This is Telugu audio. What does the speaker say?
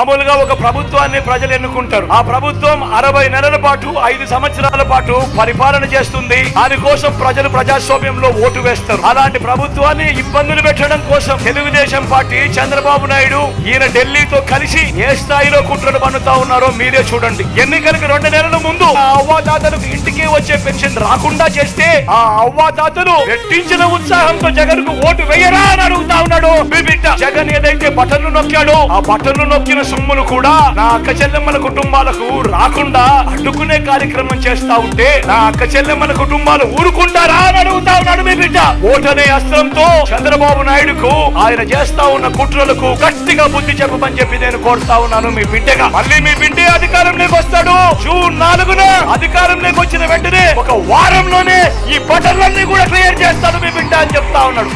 మామూలుగా ఒక ప్రభుత్వాన్ని ప్రజలు ఎన్నుకుంటారు. ఆ ప్రభుత్వం 60 నెలల పాటు 5 సంవత్సరాల పాటు పరిపాలన చేస్తుంది. దానికోసం ప్రజలు ప్రజాస్వామ్యంలో ఓటు వేస్తారు. అలాంటి ప్రభుత్వాన్ని ఇబ్బందులు పెట్టడం కోసం తెలుగుదేశం పార్టీ చంద్రబాబు నాయుడు ఈయన ఢిల్లీతో కలిసి ఏ స్థాయిలో కుట్రలు పన్నుతా ఉన్నారో మీరే చూడండి. ఎన్నికలకు 2 నెలల ముందు ఆ అవ్వాతాతలకు ఇంటికి వచ్చే పెన్షన్ రాకుండా చేస్తే ఆ అవ్వాతాతలు రెట్టించిన ఉత్సాహంతో జగన్ కు ఓటు వేయరా అని అడుగుతా ఉన్నాడు మీ బిడ్డ. జగన్ ఏదైతే బటన్లు నొక్కాడో ఆ బటన్లు నొక్కిన సొమ్ములు కూడా నా అక్క చెల్లెమ్మల కుటుంబాలకు రాకుండా అడ్డుకునే కార్యక్రమం చేస్తా ఉంటే నా అక్క చెల్లెమ్మల కుటుంబాలు ఊరుకుంటారా అని అడుగుతా ఉన్నాడు మీ బిడ్డ. ఓటనే అస్త్రంతో చంద్రబాబు నాయుడుకు ఆయన చేస్తా ఉన్న కుట్రలకు గట్టిగా బుద్ధి చెప్పమని చెప్పి నేను కోరుతా ఉన్నాను మీ బిడ్డగా. మళ్ళీ మీ బిడ్డే అధికారంలోకి వస్తాడు. జూన్ 4న అధికారంలోకి వచ్చిన వెంటనే ఒక వారంలోనే ఈ బటన్లన్నీ కూడా క్లియర్ చేస్తాడు మీ బిడ్డ అని చెప్తా ఉన్నాడు.